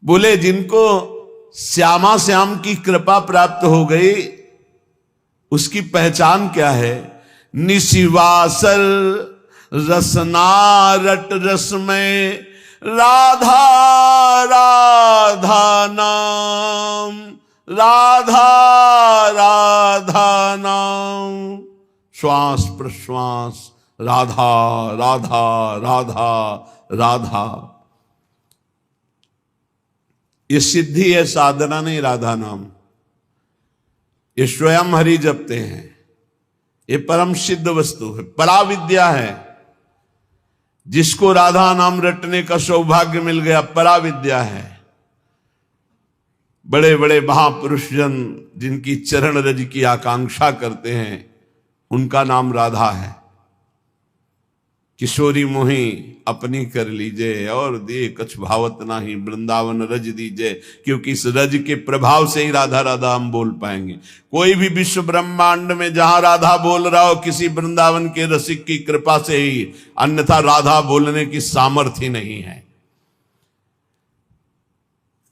बोले जिनको श्यामा श्याम की कृपा प्राप्त हो गई उसकी पहचान क्या है? निशिवासर रसना रट रस में राधा राधा नाम, राधा राधा नाम, श्वास प्रश्वास राधा राधा राधा राधा। ये सिद्धि है, साधना नहीं, राधा नाम। ये स्वयं हरि जपते हैं, ये परम सिद्ध वस्तु है, पराविद्या है। जिसको राधा नाम रटने का सौभाग्य मिल गया, पराविद्या है। बड़े बड़े महापुरुष जन जिनकी चरण रज की आकांक्षा करते हैं, उनका नाम राधा है। किशोरी मोही अपनी कर लीजिए और दे कछ भावत नाही, वृंदावन रज दीजिए। क्योंकि इस रज के प्रभाव से ही राधा राधा हम बोल पाएंगे। कोई भी विश्व ब्रह्मांड में जहां राधा बोल रहा हो, किसी वृंदावन के रसिक की कृपा से ही, अन्यथा राधा बोलने की सामर्थ्य ही नहीं है।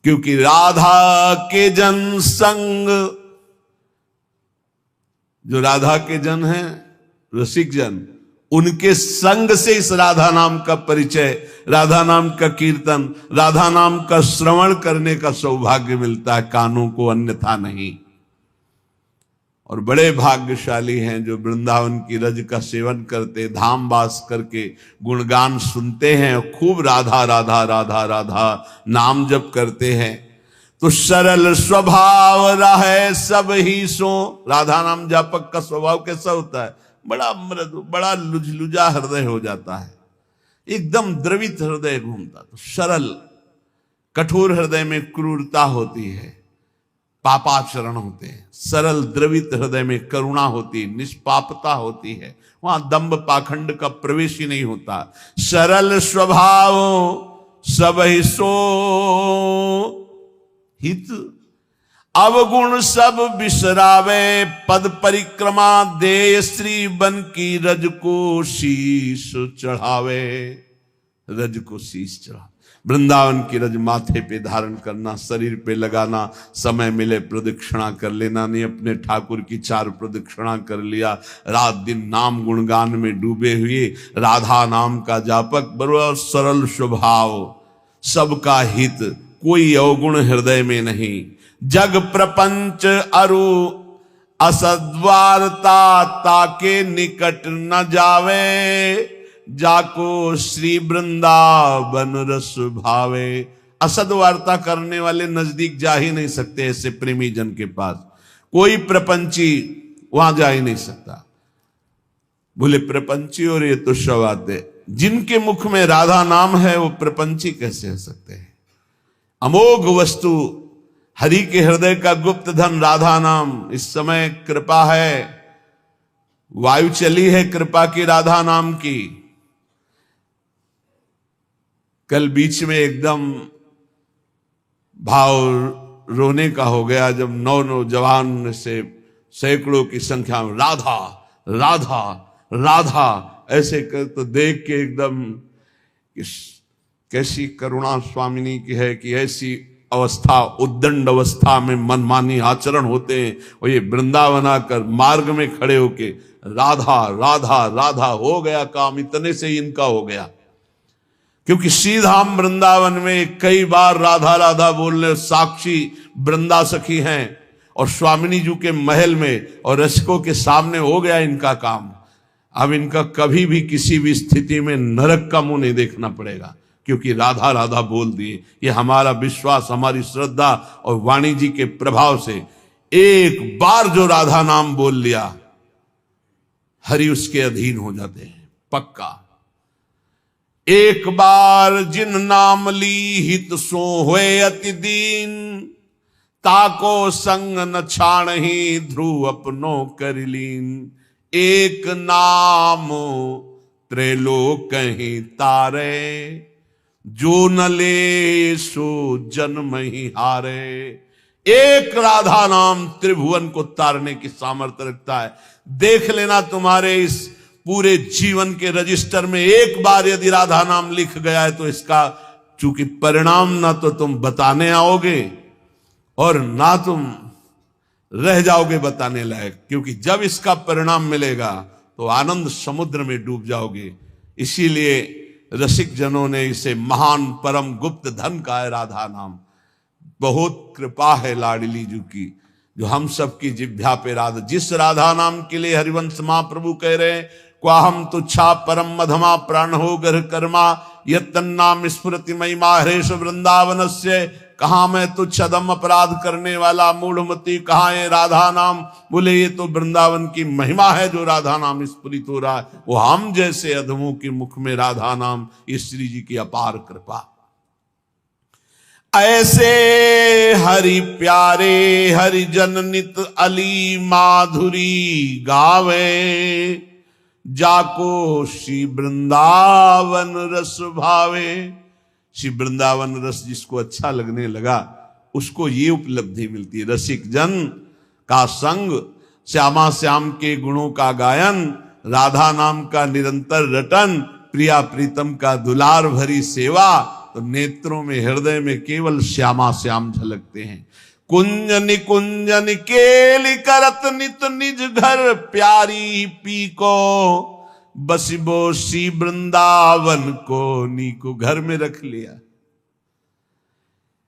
क्योंकि राधा के जन संग, जो राधा के जन हैं, रसिक जन, उनके संग से इस राधा नाम का परिचय, राधा नाम का कीर्तन, राधा नाम का श्रवण करने का सौभाग्य मिलता है, कानों को, अन्यथा नहीं। और बड़े भाग्यशाली हैं जो वृंदावन की रज का सेवन करते, धाम वास करके गुणगान सुनते हैं, खूब राधा राधा राधा राधा नाम जप करते हैं। तो सरल स्वभाव रहे सब ही सो। राधा नाम जापक का स्वभाव कैसा होता है? बड़ा मृदु, बड़ा लुझलुझा हृदय हो जाता है, एकदम द्रवित हृदय घूमता। तो सरल, कठोर हृदय में क्रूरता होती है, पापाचरण होते हैं। सरल द्रवित हृदय में करुणा होती है, निष्पापता होती है, वहां दंभ पाखंड का प्रवेश ही नहीं होता। सरल स्वभाव सब ही सो हित, अवगुण सब बिसरावे, पद परिक्रमा दे श्री बन की रज को शीश चढ़ावे। रज को शीश चढ़ा, वृंदावन की रज माथे पे धारण करना, शरीर पे लगाना, समय मिले प्रदक्षिणा कर लेना। नहीं अपने ठाकुर की 4 प्रदक्षिणा कर लिया, रात दिन नाम गुणगान में डूबे हुए, राधा नाम का जापक, बड़ा सरल स्वभाव, सबका हित, कोई अवगुण हृदय में नहीं। जग प्रपंच अरु असद्वारता, ताके निकट न जावे, जाको श्री वृंदावन रस भावे। असद्वार्ता करने वाले नजदीक जा ही नहीं सकते, ऐसे प्रेमी जन के पास कोई प्रपंची वहां जा ही नहीं सकता। बोले प्रपंची और ये तो शवाते, जिनके मुख में राधा नाम है वो प्रपंची कैसे हो सकते हैं? अमोघ वस्तु, हरि के हृदय का गुप्त धन राधा नाम। इस समय कृपा है, वायु चली है कृपा की राधा नाम की। कल बीच में एकदम भाव रोने का हो गया जब नौजवान से सैकड़ों की संख्या में राधा राधा राधा ऐसे कर, तो देख के एकदम कैसी करुणा स्वामिनी की है कि ऐसी अवस्था, उद्दंड अवस्था में मनमानी आचरण होते हैं। और ये वृंदावन आकर मार्ग में खड़े होके राधा राधा राधा, हो गया काम, इतने से ही इनका हो गया। क्योंकि सीधाम वृंदावन में कई बार राधा राधा बोलने साक्षी वृंदा सखी हैं, और स्वामिनी जी के महल में और रसिकों के सामने हो गया इनका काम। अब इनका कभी भी किसी भी स्थिति में नरक का मुंह नहीं देखना पड़ेगा, क्योंकि राधा राधा बोल दिए। ये हमारा विश्वास, हमारी श्रद्धा और वाणी जी के प्रभाव से एक बार जो राधा नाम बोल लिया, हरि उसके अधीन हो जाते हैं, पक्का। एक बार जिन नाम ली हित सो होए अति दीन, ताको संग न छाण ही ध्रुव अपनो कर लीन। एक नाम त्रैलोक कहीं तारे, जो न ले सो जन्म ही हारे। एक राधा नाम त्रिभुवन को तारने की सामर्थ्य रखता है। देख लेना, तुम्हारे इस पूरे जीवन के रजिस्टर में एक बार यदि राधा नाम लिख गया है तो इसका चूंकि परिणाम ना तो तुम बताने आओगे और ना तुम रह जाओगे बताने लायक, क्योंकि जब इसका परिणाम मिलेगा तो आनंद समुद्र में डूब जाओगे। इसीलिए रसिक जनों ने इसे महान परम गुप्त धन कहा है राधा नाम। बहुत कृपा है लाडली जी की जो हम सब की जिभ्या पे राधा, जिस राधा नाम के लिए हरिवंश महाप्रभु कह रहे हैं, क्वाहम तुच्छा परम मधमा प्राण हो गर्ह कर्मा यत्तन्नाम स्मृति महिमा हरेश वृंदावन से। कहा मैं तुच्छ अदम अपराध करने वाला मूढ़मती, कहा है राधा नाम, बोले ये तो वृंदावन की महिमा है जो राधा नाम स्फुरित हो रहा है। वो हम जैसे अधमों के मुख में राधा नाम, ये श्री जी की अपार कृपा। ऐसे हरि प्यारे हरि जन नित अली माधुरी गावे, जाको श्री वृंदावन रस भावे। श्री वृंदावन रस जिसको अच्छा लगने लगा उसको ये उपलब्धि मिलती है, रसिक जन का संग, श्यामा श्याम के गुणों का गायन, राधा नाम का निरंतर रटन, प्रिया प्रीतम का दुलार भरी सेवा, तो नेत्रों में हृदय में केवल श्यामा श्याम झलकते हैं। कुंजन कुंजन केली करत नित निज घर प्यारी पी को, बसिबो सी वृंदावन को नीको घर में रख लिया।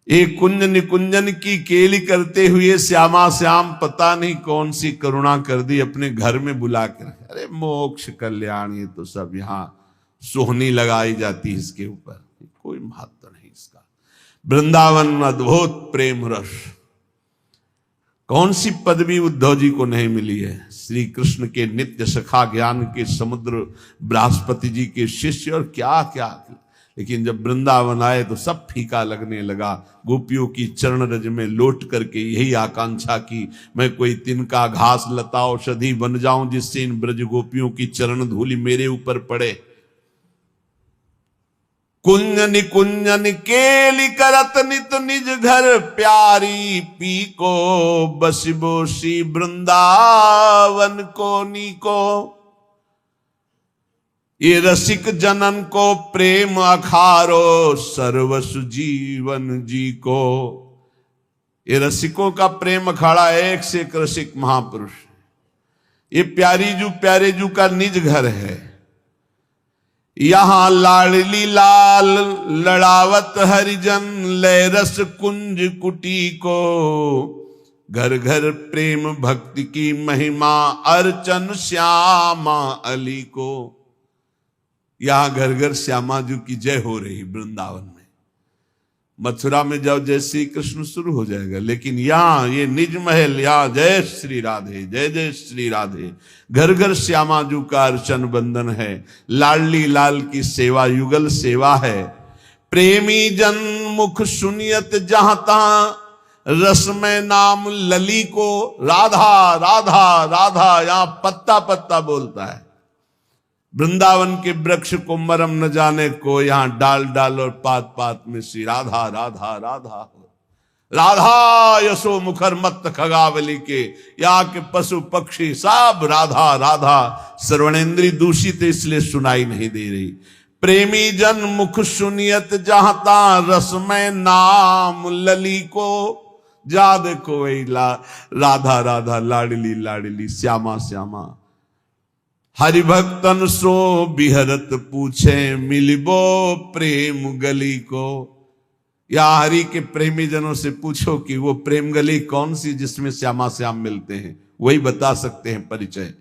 एक कुंजन कुंजन की केली करते हुए श्यामा श्याम पता नहीं कौन सी करुणा कर दी, अपने घर में बुला कर। अरे मोक्ष कल्याण, ये तो सब यहाँ सोहनी लगाई जाती है इसके ऊपर, कोई महत्व नहीं इसका। वृंदावन अद्भुत प्रेम रस, कौन सी पदवी उद्धव जी को नहीं मिली है। श्री कृष्ण के नित्य सखा, ज्ञान के समुद्र, बृहस्पति जी के शिष्य और क्या क्या। लेकिन जब वृंदावन आए तो सब फीका लगने लगा। गोपियों की चरण रज में लौट करके यही आकांक्षा की, मैं कोई तिनका घास लता औषधि बन जाऊं जिससे इन ब्रज गोपियों की चरण धूलि मेरे ऊपर पड़े। कुंजन कुंजन केली करत नित निज घर प्यारी पी को, बसिबो सी वृंदावन को नीको। ये रसिक जनन को प्रेम अखारो, सर्वसु जीवन जी को। ये रसिकों का प्रेम अखाड़ा, एक से एक रसिक महापुरुष। ये प्यारे जू का निज घर है। यहां लाडली लाल लड़ावत हरिजन, लय रस कुंज कुटी को। घर घर प्रेम भक्ति की महिमा, अर्चन श्यामा अली को। यहां घर घर श्यामा जी की जय हो रही वृंदावन में। मथुरा में जाओ जय श्री कृष्ण शुरू हो जाएगा, लेकिन यहां ये निज महल, यहां जय श्री राधे, जय जय श्री राधे। घर घर श्यामा जू का अर्चन बंदन है, लाडली लाल की सेवा युगल सेवा है। प्रेमी जन मुख सुनियत जहां तहां, रस में नाम लली को। राधा राधा राधा यहां पत्ता पत्ता बोलता है। वृंदावन के वृक्ष को मरम न जाने को, यहां डाल डाल और पात पात में श्री राधा राधा राधा हो। राधा यशो मुखर मत खगावली के, यहाँ के पशु पक्षी सब राधा राधा। श्रवणेन्द्री दूषित इसलिए सुनाई नहीं दे रही। प्रेमी जन मुख सुनियत जहां ता, रसमय नाम लली को। जा देखो वही राधा राधा, लाडली लाडली, श्यामा श्यामा। हरिभक्तन सो बिहरत पूछे, मिलिबो प्रेम गली को। या हरि के प्रेमी जनों से पूछो कि वो प्रेम गली कौन सी जिसमें श्यामा श्याम मिलते हैं, वही बता सकते हैं परिचय।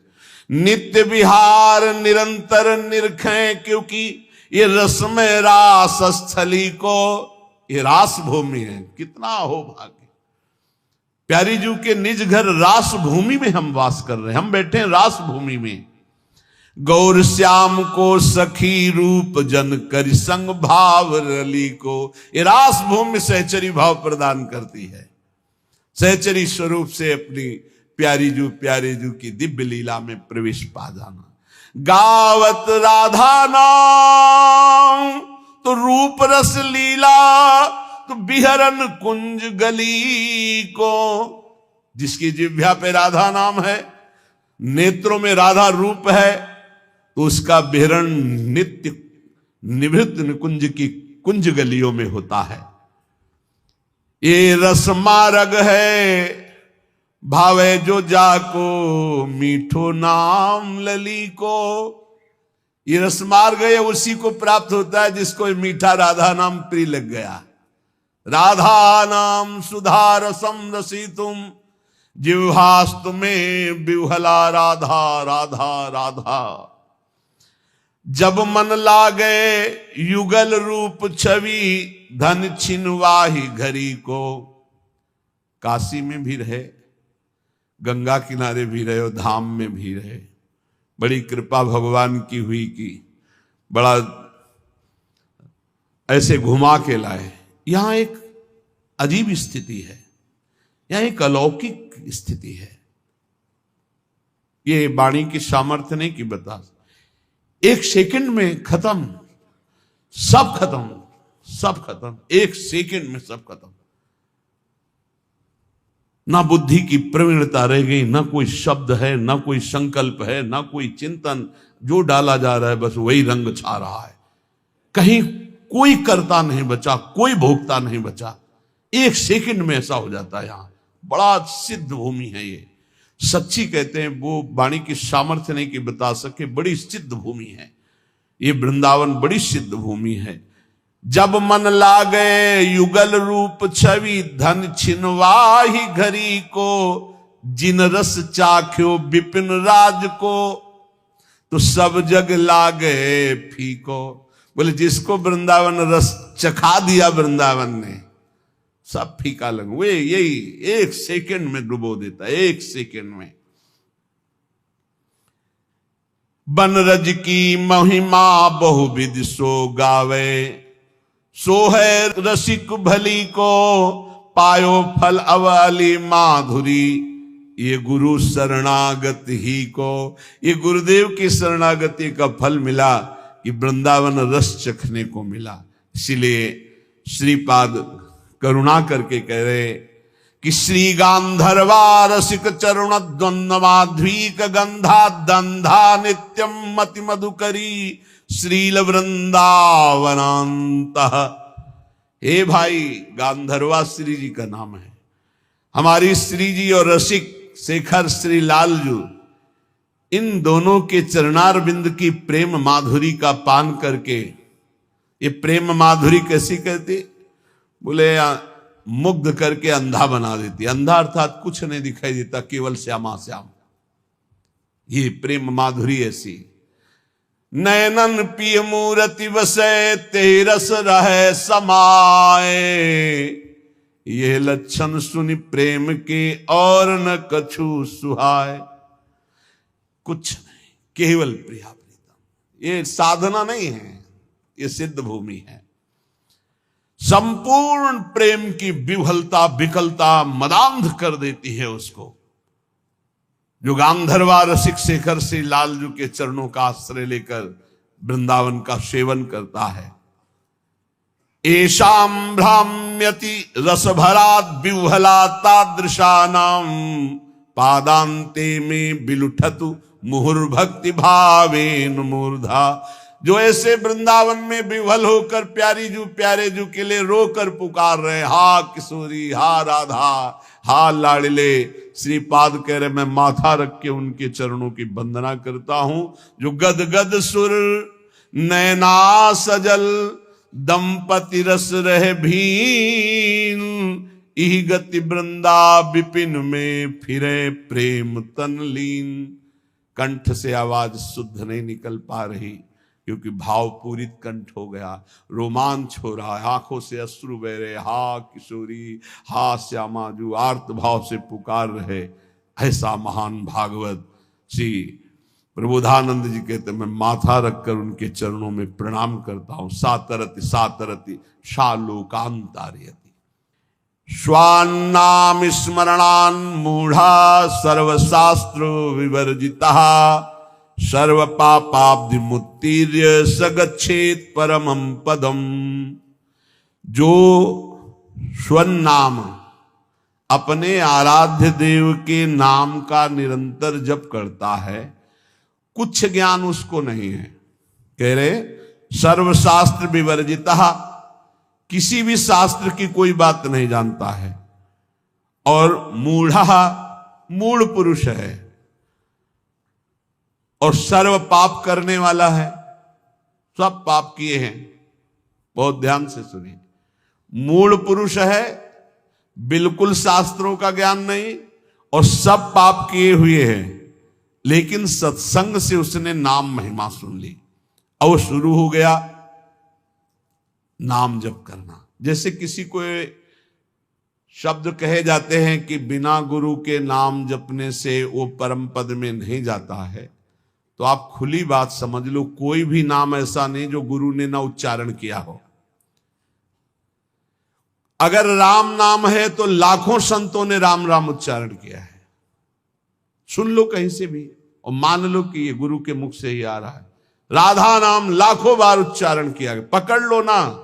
नित्य विहार निरंतर निरखें, क्योंकि ये रसमय रास स्थली को। ये रास भूमि है, कितना हो भाग्य। प्यारी जू के निज घर रास भूमि में हम वास कर रहे हैं, हम बैठे हैं रास भूमि में। गौर श्याम को सखी रूप जन करि संग भाव रली को। ये रास भूमि सहचरी भाव प्रदान करती है। सहचरी स्वरूप से अपनी प्यारे जू की दिव्य लीला में प्रवेश पा जाना। गावत राधा नाम तो रूप रस लीला, तो बिहरन कुंज गली को। जिसकी जिह्वा पे राधा नाम है, नेत्रों में राधा रूप है, तो उसका बिहरण नित्य निभृत निकुंज की कुंज गलियों में होता है। ये रस मार्ग है भावे जो जाको, मीठो नाम लली को। ये रस मार्ग है, उसी को प्राप्त होता है जिसको मीठा राधा नाम प्रिय लग गया। राधा नाम सुधा रसम रसितुम, जिह्वास्तु में विह्वला राधा राधा राधा। जब मन लागे युगल रूप छवि, धन छिनवाही घरी को। काशी में भी रहे, गंगा किनारे भी रहे और धाम में भी रहे। बड़ी कृपा भगवान की हुई कि बड़ा ऐसे घुमा के लाए। यहां एक अजीब स्थिति है, यहां एक अलौकिक स्थिति है। ये वाणी की सामर्थ्य नहीं कि बता, एक सेकंड में खत्म, सब खत्म, सब खत्म, एक सेकंड में सब खत्म। ना बुद्धि की प्रवीणता रह गई, ना कोई शब्द है, ना कोई संकल्प है, ना कोई चिंतन। जो डाला जा रहा है बस वही रंग छा रहा है। कहीं कोई कर्ता नहीं बचा, कोई भोक्ता नहीं बचा। एक सेकंड में ऐसा हो जाता है। यहां बड़ा सिद्ध भूमि है ये। सच्ची कहते हैं, वो वाणी की सामर्थ्य नहीं कि बता सके, बड़ी सिद्ध भूमि है ये वृंदावन, बड़ी सिद्ध भूमि है। जब मन लागे युगल रूप छवि, धन छिनवाही घरी को। जिन रस चाख्यो विपिन राज को, तो सब जग लागे फीको। बोले जिसको वृंदावन रस चखा दिया वृंदावन ने, सब फीका लग। वे यही एक सेकंड में डुबो देता है, एक सेकंड में। बनरज की महिमा बहुविध सो गावे, सो है रसिक भली को। पायो फल अवाली माधुरी, ये गुरु शरणागत ही को। ये गुरुदेव की शरणागति का फल मिला कि वृंदावन रस चखने को मिला। इसीलिए श्रीपाद करुणा करके कह रहे कि श्री गांधर्वा रसिक चरुण द्वंद्व माध्वीक गंधा दंधा नित्यम मति मधुकरी, श्रील वृंदावनांत। हे भाई, गांधर्वा श्री जी का नाम है। हमारी श्री जी और रसिक शेखर श्री लालजू, इन दोनों के चरणार बिंद की प्रेम माधुरी का पान करके, ये प्रेम माधुरी कैसी कहती? बोले मुग्ध करके अंधा बना देती। अंधा अर्थात कुछ नहीं दिखाई देता, केवल श्यामा श्याम। ये प्रेम माधुरी ऐसी। नयनन पिय मूरति वसै, तेरस रहे समाए। ये लक्षण सुनि प्रेम के और न कछु सुहाय। कुछ नहीं, केवल प्रिया प्रीतम। ये साधना नहीं है, ये सिद्ध भूमि है। संपूर्ण प्रेम की विह्वलता विकलता मदांध कर देती है उसको। जो गांधर्वा रसिक शेखर श्री लालजू के चरणों का आश्रय लेकर वृंदावन का सेवन करता है। एशाम भ्राम्यति रसभरात विह्वला तादृशानाम, पादांते में बिलुठतु मुहुर्भक्ति भावेन मूर्धा। जो ऐसे वृंदावन में विह्वल होकर प्यारी जू प्यारे जू के लिए रोकर पुकार रहे, हा किशोरी, हा राधा, हा लाडले। श्रीपाद कह रहे मैं माथा रख के उनके चरणों की वंदना करता हूं। जो गद गद सुर नैना सजल, दंपति रस रह भीन। इह गति वृंदा विपिन में फिरे प्रेम तन लीन। कंठ से आवाज शुद्ध नहीं निकल पा रही क्योंकि भाव पूरित कंठ हो गया, रोमांच हो रहा है, आंखों से अश्रु बह रहे। हा किशोरी, हा श्यामा, जो आर्त भाव से पुकार रहे। ऐसा महान भागवत श्री प्रबोधानंद जी कहते मैं माथा रखकर उनके चरणों में प्रणाम करता हूं। सातरति सातरति शालोकांतारयति। स्वान्नाम स्मरणान मूढ़ा, सर्वशास्त्र विवर्जिता। सर्व पापाब्धि मुत्तीर्य सगच्छेत परमं पदम। जो स्वनाम अपने आराध्य देव के नाम का निरंतर जप करता है, कुछ ज्ञान उसको नहीं है। कह रहे सर्वशास्त्र विवर्जिता, किसी भी शास्त्र की कोई बात नहीं जानता है, और मूढ़ा मूढ़ पुरुष है और सर्व पाप करने वाला है, सब पाप किए हैं। बहुत ध्यान से सुनिए, मूढ़ पुरुष है, बिल्कुल शास्त्रों का ज्ञान नहीं और सब पाप किए हुए हैं, लेकिन सत्संग से उसने नाम महिमा सुन ली। अब वो शुरू हो गया नाम जप करना। जैसे किसी को शब्द कहे जाते हैं कि बिना गुरु के नाम जपने से वो परम पद में नहीं जाता है, तो आप खुली बात समझ लो, कोई भी नाम ऐसा नहीं जो गुरु ने ना उच्चारण किया हो। अगर राम नाम है तो लाखों संतों ने राम राम उच्चारण किया है। सुन लो कहीं से भी और मान लो कि ये गुरु के मुख से ही आ रहा है। राधा नाम लाखों बार उच्चारण किया गया, पकड़ लो ना।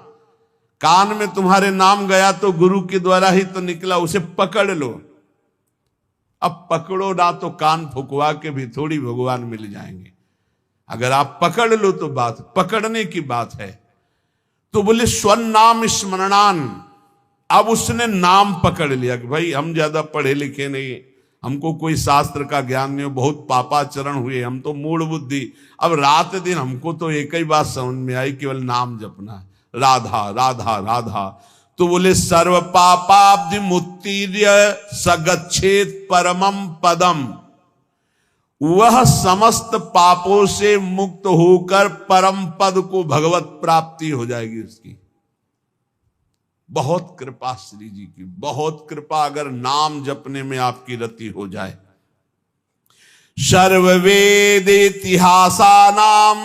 कान में तुम्हारे नाम गया तो गुरु के द्वारा ही तो निकला, उसे पकड़ लो। अब पकड़ो ना तो कान फुकवा के भी थोड़ी भगवान मिल जाएंगे। अगर आप पकड़ लो तो बात पकड़ने की बात है। तो बोले स्वर्ण नाम स्मरणान। अब उसने नाम पकड़ लिया कि भाई हम ज्यादा पढ़े लिखे नहीं, हमको कोई शास्त्र का ज्ञान नहीं, बहुत पापाचरण हुए, हम तो मूढ़ बुद्धि। अब रात दिन हमको तो एक ही बात समझ में आई, केवल नाम जपना है, राधा राधा राधा। तो बोले सर्व पापाब्धि मुत्तीर्य सगच्छेत परमम पदम। वह समस्त पापों से मुक्त होकर परम पद को भगवत प्राप्ति हो जाएगी उसकी। बहुत कृपा श्री जी की, बहुत कृपा अगर नाम जपने में आपकी रति हो जाए। सर्ववेद इतिहासा नाम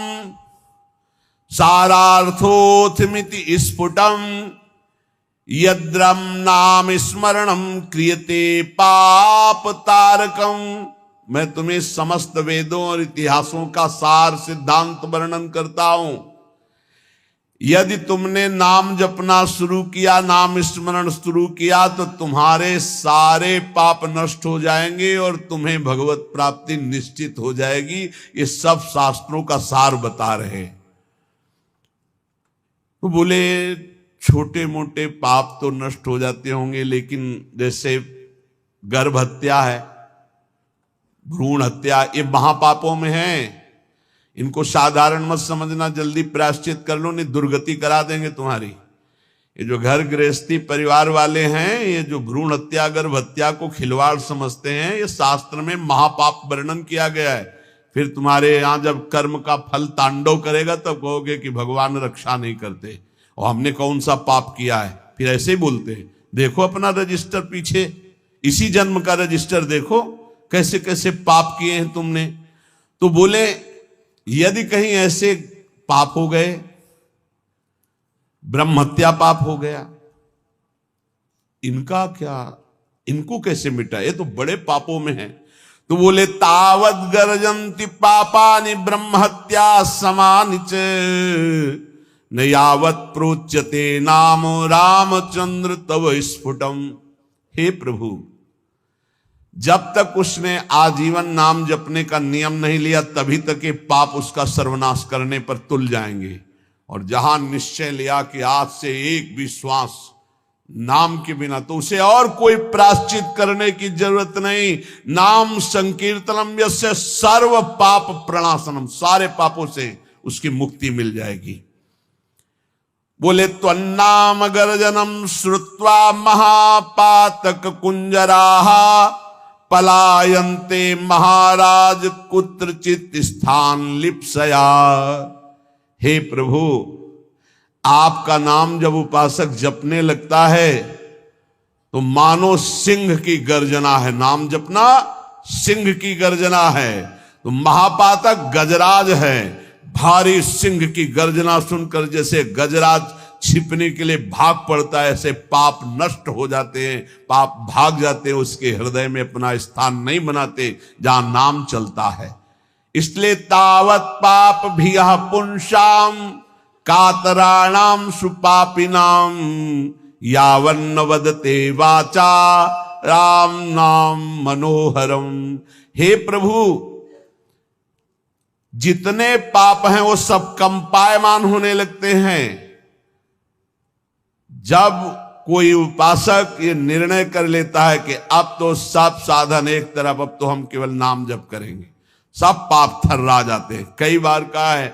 सारार्थोथमिति स्फुटम यद्रम नाम स्मरणम क्रियते पाप तारकम। मैं तुम्हें समस्त वेदों और इतिहासों का सार सिद्धांत वर्णन करता हूं। यदि तुमने नाम जपना शुरू किया, नाम स्मरण शुरू किया, तो तुम्हारे सारे पाप नष्ट हो जाएंगे और तुम्हें भगवत प्राप्ति निश्चित हो जाएगी। ये सब शास्त्रों का सार बता रहे। तो बोले छोटे मोटे पाप तो नष्ट हो जाते होंगे, लेकिन जैसे गर्भ हत्या है, भ्रूण हत्या, ये महापापों में है। इनको साधारण मत समझना, जल्दी प्रायश्चित कर लो, नहीं दुर्गति करा देंगे तुम्हारी। ये जो घर गृहस्थी परिवार वाले हैं, ये जो भ्रूण हत्या गर्भ हत्या को खिलवाड़ समझते हैं, ये शास्त्र में महापाप वर्णन किया गया है। फिर तुम्हारे यहां जब कर्म का फल तांडव करेगा तब कहोगे कि भगवान रक्षा नहीं करते और हमने कौन सा पाप किया है। फिर ऐसे ही बोलते हैं। देखो अपना रजिस्टर पीछे, इसी जन्म का रजिस्टर देखो, कैसे कैसे पाप किए हैं तुमने। तो बोले यदि कहीं ऐसे पाप हो गए, ब्रह्म हत्या पाप हो गया, इनका क्या, इनको कैसे मिटा, ये तो बड़े पापों में है। तो बोले तावत गर्जन्ति पापानि ब्रह्म हत्या समानि च न यावत प्रोच्यते नाम रामचंद्र तव स्फुटम। हे प्रभु, जब तक उसने आजीवन नाम जपने का नियम नहीं लिया, तभी तक ये पाप उसका सर्वनाश करने पर तुल जाएंगे। और जहां निश्चय लिया कि आज से एक भी श्वास नाम के बिना, तो उसे और कोई प्रायश्चित करने की जरूरत नहीं। नाम संकीर्तनम यस्य सर्व पाप प्रणाशनम, सारे पापों से उसकी मुक्ति मिल जाएगी। बोले त्वन्नाम गर्जनम श्रुत्वा महापातक कुंजराः पलायन्ते महाराज कुत्रचित स्थान लिप्सया। हे प्रभु, आपका नाम जब उपासक जपने लगता है तो मानो सिंह की गर्जना है। नाम जपना सिंह की गर्जना है। तो महापातक गजराज है। भारी सिंह की गर्जना सुनकर जैसे गजराज छिपने के लिए भाग पड़ता है, ऐसे पाप नष्ट हो जाते हैं, पाप भाग जाते हैं, उसके हृदय में अपना स्थान नहीं बनाते जहां नाम चलता है। इसलिए तावत पाप भी पुंसाम कातराणाम सुपापिनाम यावन्न वदते वाचा राम नाम मनोहरम। हे प्रभु, जितने पाप हैं वो सब कंपायमान होने लगते हैं जब कोई उपासक ये निर्णय कर लेता है कि अब तो सब साधन एक तरफ, अब तो हम केवल नाम जप करेंगे, सब पाप थर्रा जाते हैं। कई बार कहा है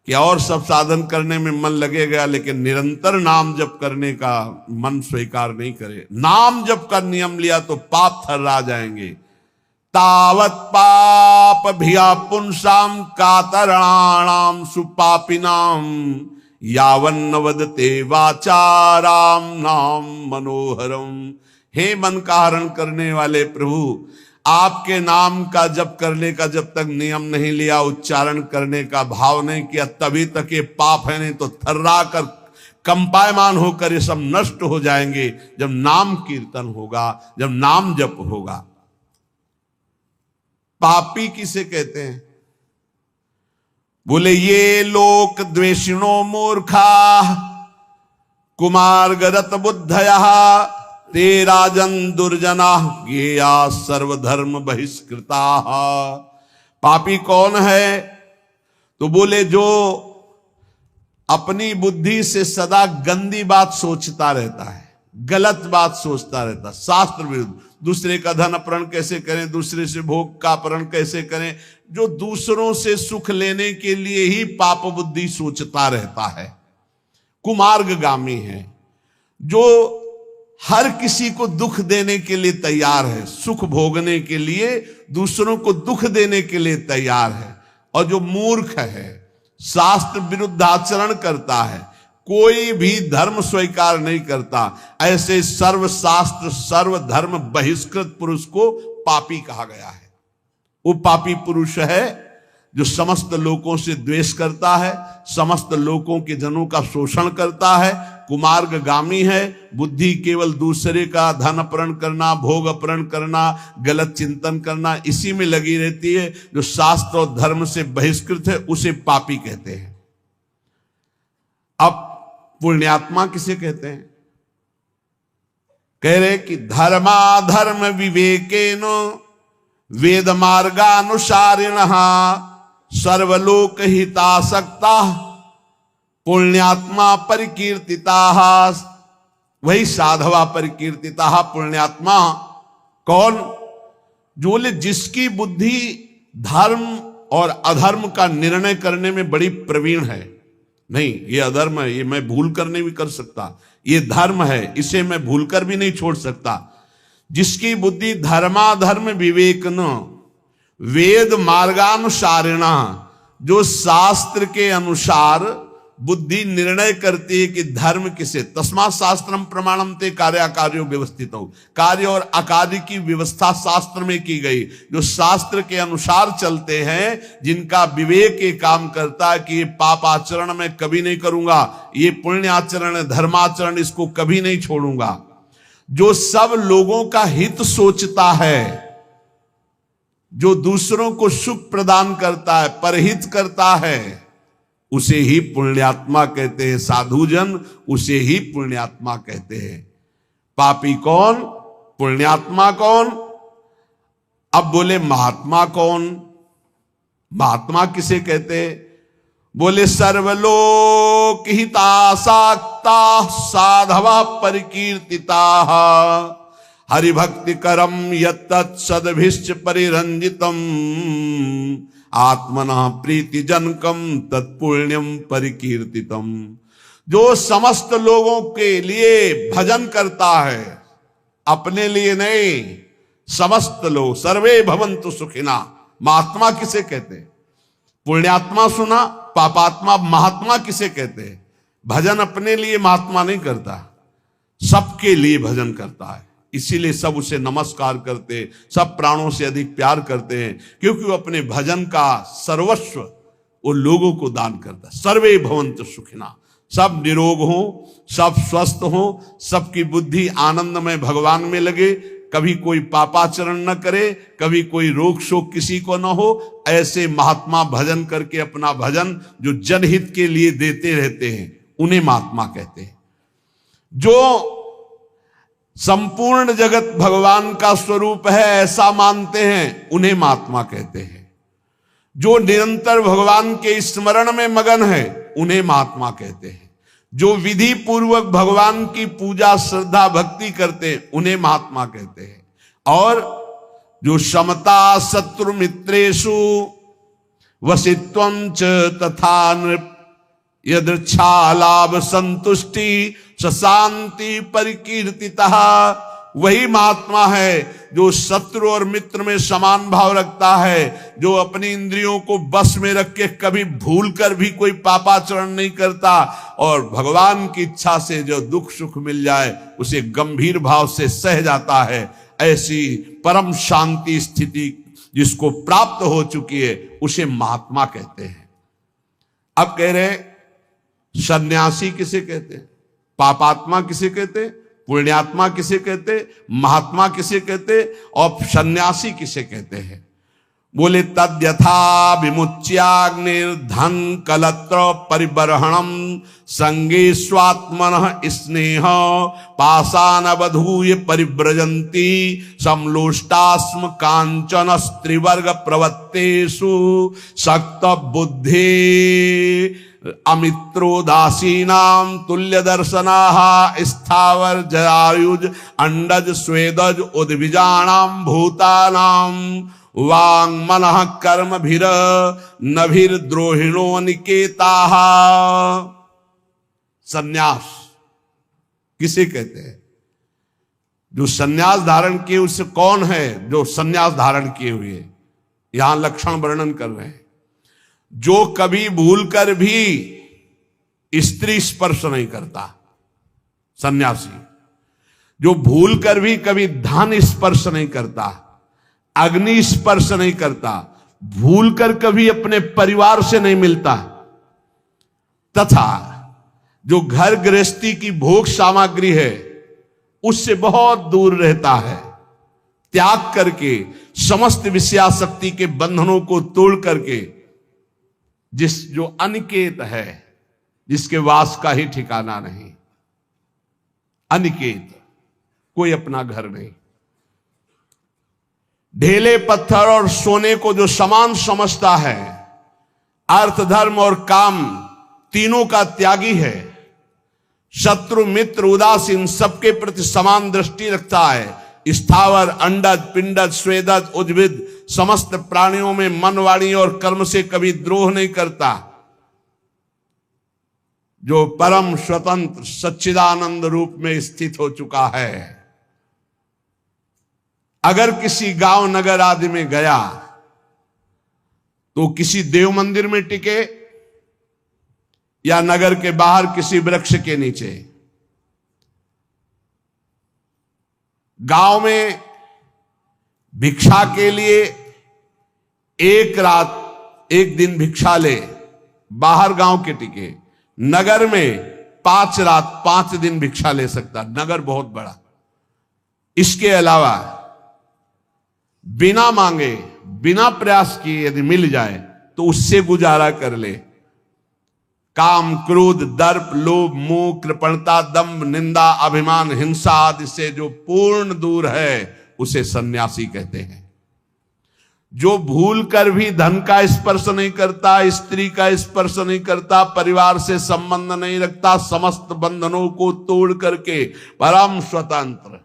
कि और सब साधन करने में मन लगेगा, लेकिन निरंतर नाम जप करने का मन स्वीकार नहीं करे। नाम जप का नियम लिया तो पाप थर्रा जाएंगे। तावत पाप भिया पुंसाम कातराणाम सुपापिनाम यावन्न वदते वाचाराम नाम मनोहरम। हे मन का हरण करने वाले प्रभु, आपके नाम का जप करने का जब तक नियम नहीं लिया, उच्चारण करने का भाव नहीं किया, तभी तक ये पाप है, नहीं तो थर्रा कर कंपायमान होकर ये सब नष्ट हो जाएंगे जब नाम कीर्तन होगा, जब नाम जप होगा। पापी किसे कहते हैं? बोले ये लोक द्वेषिणो मूर्खा कुमार्गरत बुद्धया ते राजन दुर्जना गेया सर्वधर्म बहिष्कृता। पापी कौन है? तो बोले जो अपनी बुद्धि से सदा गंदी बात सोचता रहता है, गलत बात सोचता रहता, शास्त्र विरुद्ध, दूसरे का धन अपहरण कैसे करें, दूसरे से भोग का अपहरण कैसे करें, जो दूसरों से सुख लेने के लिए ही पाप बुद्धि सोचता रहता है, कुमार्गगामी है। जो हर किसी को दुख देने के लिए तैयार है, सुख भोगने के लिए दूसरों को दुख देने के लिए तैयार है। और जो मूर्ख है, शास्त्र विरुद्ध आचरण करता है, कोई भी धर्म स्वीकार नहीं करता, ऐसे सर्व शास्त्र सर्व धर्म बहिष्कृत पुरुष को पापी कहा गया है। वो पापी पुरुष है जो समस्त लोगों से द्वेष करता है, समस्त लोगों के जनों का शोषण करता है, कुमार्गगामी है। बुद्धि केवल दूसरे का धन अपहरण करना, भोग अपहरण करना, गलत चिंतन करना, इसी में लगी रहती है। जो शास्त्र और धर्म से बहिष्कृत है उसे पापी कहते हैं। अब पुण्यात्मा किसे कहते हैं? कह रहे कि धर्माधर्म विवेकेन वेद मार्गानुसारिण सर्वलोक हितासक्ता पुण्यात्मा परिकीर्तिता। वही साधवा परिकीर्तिता। पुण्यात्मा कौन? जो जिसकी बुद्धि धर्म और अधर्म का निर्णय करने में बड़ी प्रवीण है। नहीं, ये अधर्म है, ये मैं भूल कर नहीं भी कर सकता, ये धर्म है, इसे मैं भूल कर भी नहीं छोड़ सकता। जिसकी बुद्धि धर्माधर्म विवेकन वेद मार्गानुसारिणा, जो शास्त्र के अनुसार बुद्धि निर्णय करती है कि धर्म किसे, तस्मात् शास्त्रम प्रमाणम ते कार्याकार्यो व्यवस्थित हो। कार्य और अकार्य की व्यवस्था शास्त्र में की गई। जो शास्त्र के अनुसार चलते हैं, जिनका विवेक ये काम करता है कि ये पाप आचरण मैं कभी नहीं करूंगा, ये पुण्य आचरण है, धर्माचरण, इसको कभी नहीं छोड़ूंगा। जो सब लोगों का हित सोचता है, जो दूसरों को सुख प्रदान करता है, परहित करता है, उसे ही पुण्यात्मा कहते हैं। साधुजन उसे ही पुण्यात्मा कहते हैं। पापी कौन? पुण्यात्मा कौन? अब बोले महात्मा कौन? महात्मा किसे कहते हैं? बोले सर्वलोक हितासक्ता साधवा परिकीर्तिता हरिभक्ति करम यत्तत् सदभिश्च परिरंजितम आत्मना प्रीति जनकम तत्पुण्यम परिकीर्तितम। जो समस्त लोगों के लिए भजन करता है, अपने लिए नहीं, समस्त लोग, सर्वे भवन्तु सुखिना। महात्मा किसे कहते हैं? पुण्यात्मा सुना, पापात्मा। महात्मा किसे कहते हैं? भजन अपने लिए महात्मा नहीं करता, सबके लिए भजन करता है। इसीलिए सब उसे नमस्कार करते, सब प्राणों से अधिक प्यार करते हैं, क्योंकि वो अपने भजन का सर्वस्व वो लोगों को दान करता है। सर्वे भवन्तु सुखिना, सब निरोग हो, सब स्वस्थ हो, सबकी बुद्धि आनंद में भगवान में लगे, कभी कोई पापाचरण न करे, कभी कोई रोग शोक किसी को न हो। ऐसे महात्मा भजन करके अपना भजन जो जनहित के लिए देते रहते हैं, उन्हें महात्मा कहते हैं। जो संपूर्ण जगत भगवान का स्वरूप है ऐसा मानते हैं, उन्हें महात्मा कहते हैं। जो निरंतर भगवान के स्मरण में मगन है, उन्हें महात्मा कहते हैं। जो विधि पूर्वक भगवान की पूजा श्रद्धा भक्ति करते हैं उन्हें महात्मा कहते हैं। और जो समता शत्रु मित्रेषु वसित्वं च तथा नृप यदृच्छा लाभ संतुष्टि शांति परिकीर्तितः, वही महात्मा है जो शत्रु और मित्र में समान भाव रखता है, जो अपनी इंद्रियों को बस में रख के कभी भूल कर भी कोई पापाचरण नहीं करता, और भगवान की इच्छा से जो दुख सुख मिल जाए उसे गंभीर भाव से सह जाता है। ऐसी परम शांति स्थिति जिसको प्राप्त हो चुकी है उसे महात्मा कहते हैं। अब कह रहे सन्यासी किसे कहते हैं, पापात्मा किसे कहते हैं, पुण्यात्मा किसे कहते, महात्मा किसे कहते, और सन्यासी किसे कहते हैं। बोले तद्यथा विमुच्याग्निर्धन कलत्र परिबर्हणम संगे स्वात्मनः स्नेह पाषाणवधूय परिव्रजन्ति समलोष्टास्म कांचन स्त्रीवर्ग प्रवत्तेषु शक्त बुद्धि अमित्रोदासीनां तुल्य दर्शनाः स्थावर जरायुज अंडज स्वेदज उद्भिजानां भूतानां वांग मनः कर्म भीर नभीर द्रोहिणो निकेताः। सन्यास किसे कहते हैं? जो सन्यास धारण किए उससे कौन है जो सन्यास धारण किए हुए, यहां लक्षण वर्णन कर रहे हैं। जो कभी भूलकर भी स्त्री स्पर्श नहीं करता, सन्यासी। जो भूलकर भी कभी धन स्पर्श नहीं करता, अग्नि स्पर्श नहीं करता, भूलकर कभी अपने परिवार से नहीं मिलता, तथा जो घर गृहस्थी की भोग सामग्री है उससे बहुत दूर रहता है, त्याग करके समस्त विषयासक्ति के बंधनों को तोड़ करके, जो अनिकेत है, जिसके वास का ही ठिकाना नहीं, अनिकेत, कोई अपना घर नहीं, ढेले पत्थर और सोने को जो समान समझता है, अर्थ धर्म और काम तीनों का त्यागी है, शत्रु मित्र उदासीन सबके प्रति समान दृष्टि रखता है, स्थावर अंडज पिंडज स्वेदज उद्भिद समस्त प्राणियों में मन वाणी और कर्म से कभी द्रोह नहीं करता, जो परम स्वतंत्र सच्चिदानंद रूप में स्थित हो चुका है। अगर किसी गांव नगर आदि में गया तो किसी देव मंदिर में टिके या नगर के बाहर किसी वृक्ष के नीचे। गांव में भिक्षा के लिए एक रात एक दिन भिक्षा ले, बाहर गांव के टिके। नगर में 5 रात 5 दिन भिक्षा ले सकता, नगर बहुत बड़ा। इसके अलावा बिना मांगे बिना प्रयास किए यदि मिल जाए तो उससे गुजारा कर ले। काम क्रोध दर्प लोभ मोह कृपणता दंभ निंदा अभिमान हिंसा आदि से जो पूर्ण दूर है उसे सन्यासी कहते हैं। जो भूल कर भी धन का स्पर्श नहीं करता, स्त्री का स्पर्श नहीं करता, परिवार से संबंध नहीं रखता, समस्त बंधनों को तोड़ करके परम स्वतंत्र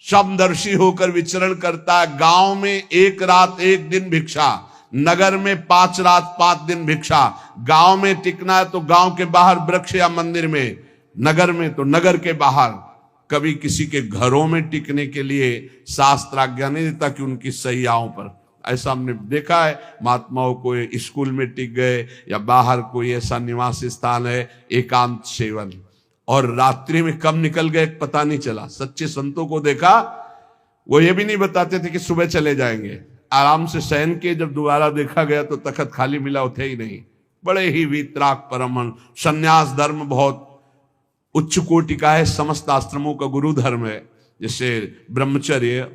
समदर्शी होकर विचरण करता है। गांव में 1 रात 1 दिन भिक्षा, नगर में 5 रात 5 दिन भिक्षा। गांव में टिकना है तो गांव के बाहर वृक्ष या मंदिर में, नगर में तो नगर के बाहर। कभी किसी के घरों में टिकने के लिए शास्त्र आज्ञा नहीं देता कि उनकी सैयाओं पर। ऐसा हमने देखा है, महात्माओं को स्कूल में टिक गए या बाहर कोई ऐसा निवास स्थान है, एकांत सेवन, और रात्रि में कब निकल गए पता नहीं चला। सच्चे संतों को देखा, वो ये भी नहीं बताते थे कि सुबह चले जाएंगे, आराम से शयन के जब दोबारा देखा गया तो तखत खाली मिला, थे ही नहीं। बड़े ही वीतराग परमहंस। संन्यास धर्म बहुत उच्च कोटि का है, समस्त आश्रमों का गुरु धर्म है। जैसे ब्रह्मचर्य,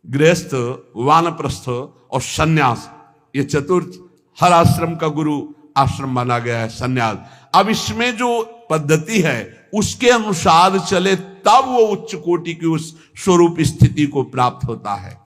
गृहस्थ, वानप्रस्थ और सन्यास, ये चतुर्थ हर आश्रम का गुरु आश्रम माना गया है सन्यास। अब इसमें जो पद्धति है उसके अनुसार चले तब वो उच्च कोटि की उस स्वरूप स्थिति को प्राप्त होता है।